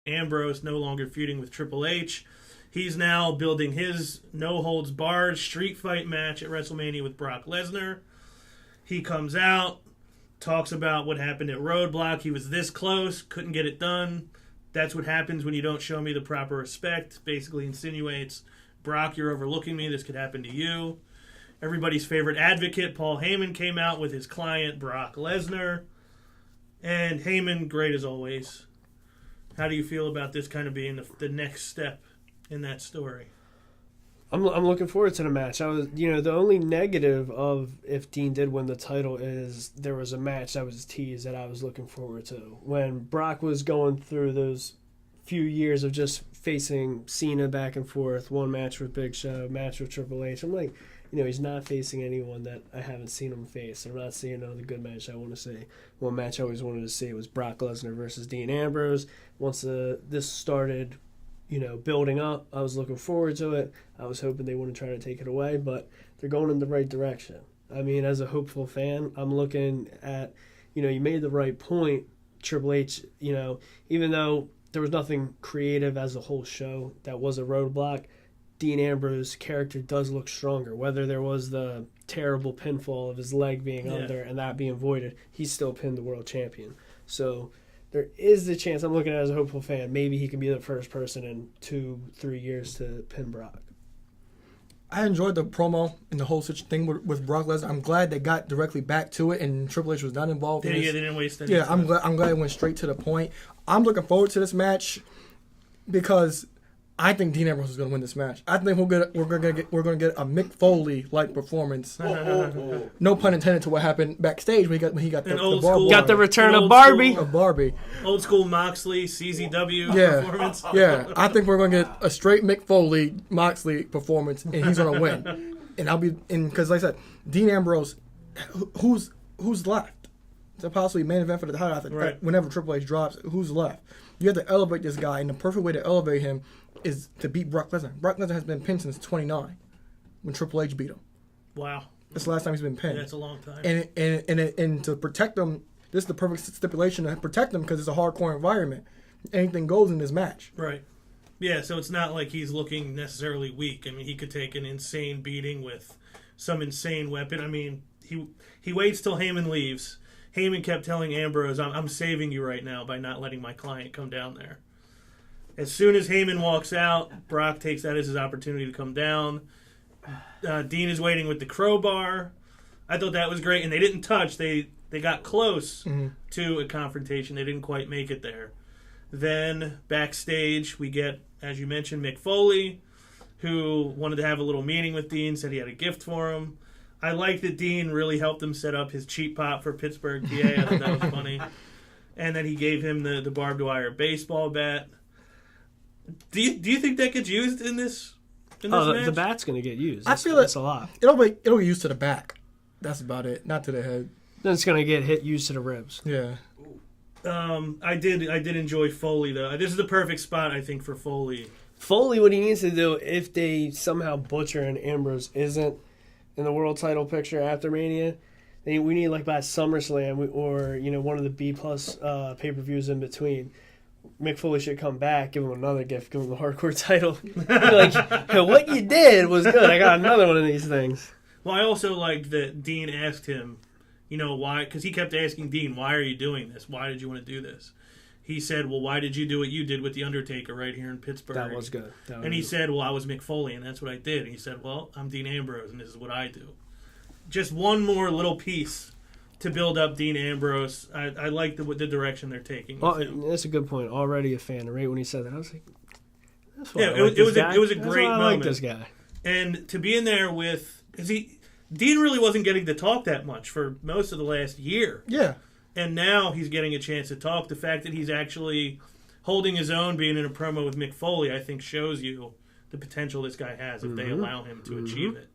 Ambrose no longer feuding with Triple H. He's now building his no-holds-barred street fight match at WrestleMania with Brock Lesnar. He comes out, talks about what happened at Roadblock. He was this close, couldn't get it done. That's what happens when you don't show me the proper respect. Basically insinuates, Brock, you're overlooking me. This could happen to you. Everybody's favorite advocate, Paul Heyman, came out with his client, Brock Lesnar. And Heyman, great as always. How do you feel about this kind of being the next step in that story? I'm looking forward to the match. The only negative of if Dean did win the title is there was a match that was teased that I was looking forward to. When Brock was going through those few years of just facing Cena back and forth, one match with Big Show, match with Triple H, I'm like, he's not facing anyone that I haven't seen him face. I'm not seeing another good match I want to see. One match I always wanted to see was Brock Lesnar versus Dean Ambrose. Once this started, building up, I was looking forward to it. I was hoping they wouldn't try to take it away, but they're going in the right direction. I mean, as a hopeful fan, I'm looking at, you made the right point, Triple H, even though there was nothing creative as a whole show that was a roadblock, Dean Ambrose's character does look stronger. Whether there was the terrible pinfall of his leg being under and that being voided, he still pinned the world champion. So there is the chance, I'm looking at it as a hopeful fan, maybe he can be the first person in 2-3 years to pin Brock. I enjoyed the promo and the whole thing with Brock Lesnar. I'm glad they got directly back to it and Triple H was not involved in this. Yeah, they didn't waste any time. I'm glad it went straight to the point. I'm looking forward to this match because I think Dean Ambrose is going to win this match. I think we're going to get a Mick Foley-like performance. No pun intended to what happened backstage when he got the school, got the return of Barbie. Old school Moxley CZW performance. Yeah, I think we're going to get a straight Mick Foley Moxley performance, and he's going to win. Because like I said, Dean Ambrose, who's left to possibly main event for the title? I think whenever Triple H drops, who's left? You have to elevate this guy, and the perfect way to elevate him is to beat Brock Lesnar. Brock Lesnar has been pinned since 29 when Triple H beat him. Wow. That's the last time he's been pinned. Yeah, that's a long time. And to protect him, this is the perfect stipulation to protect him because it's a hardcore environment. Anything goes in this match. Right. Yeah, so it's not like he's looking necessarily weak. I mean, he could take an insane beating with some insane weapon. I mean, he waits till Heyman leaves. Heyman kept telling Ambrose, I'm saving you right now by not letting my client come down there. As soon as Heyman walks out, Brock takes that as his opportunity to come down. Dean is waiting with the crowbar. I thought that was great, and they didn't touch. They got close to a confrontation. They didn't quite make it there. Then backstage, we get, as you mentioned, Mick Foley, who wanted to have a little meeting with Dean, said he had a gift for him. I like that Dean really helped him set up his cheap pop for Pittsburgh, PA. I thought that was funny. And then he gave him the barbed wire baseball bat. Do you think that gets used in this match? The bat's going to get used. I feel that's a lot. It'll get used to the back. That's about it, not to the head. Then it's going to get used to the ribs. Yeah. I did enjoy Foley though. This is the perfect spot I think for Foley. Foley, what he needs to do if they somehow butcher and Ambrose isn't in the world title picture after Mania, we need like by SummerSlam or one of the B+ pay-per-views in between. Mick Foley should come back, give him another gift, give him the hardcore title. Like, hey, what you did was good. I got another one of these things. Well, I also liked that Dean asked him, why? Because he kept asking Dean, why are you doing this? Why did you want to do this? He said, well, why did you do what you did with The Undertaker right here in Pittsburgh? That was good. He said, well, I was Mick Foley, and that's what I did. And he said, well, I'm Dean Ambrose, and this is what I do. Just one more little piece to build up Dean Ambrose. I like the direction they're taking. That's a good point. Already a fan. Right when he said that, I was like, that's why it was a great moment. I like this guy. And to be in there with... Dean really wasn't getting to talk that much for most of the last year. Yeah. And now he's getting a chance to talk. The fact that he's actually holding his own, being in a promo with Mick Foley, I think shows you the potential this guy has if they allow him to achieve it.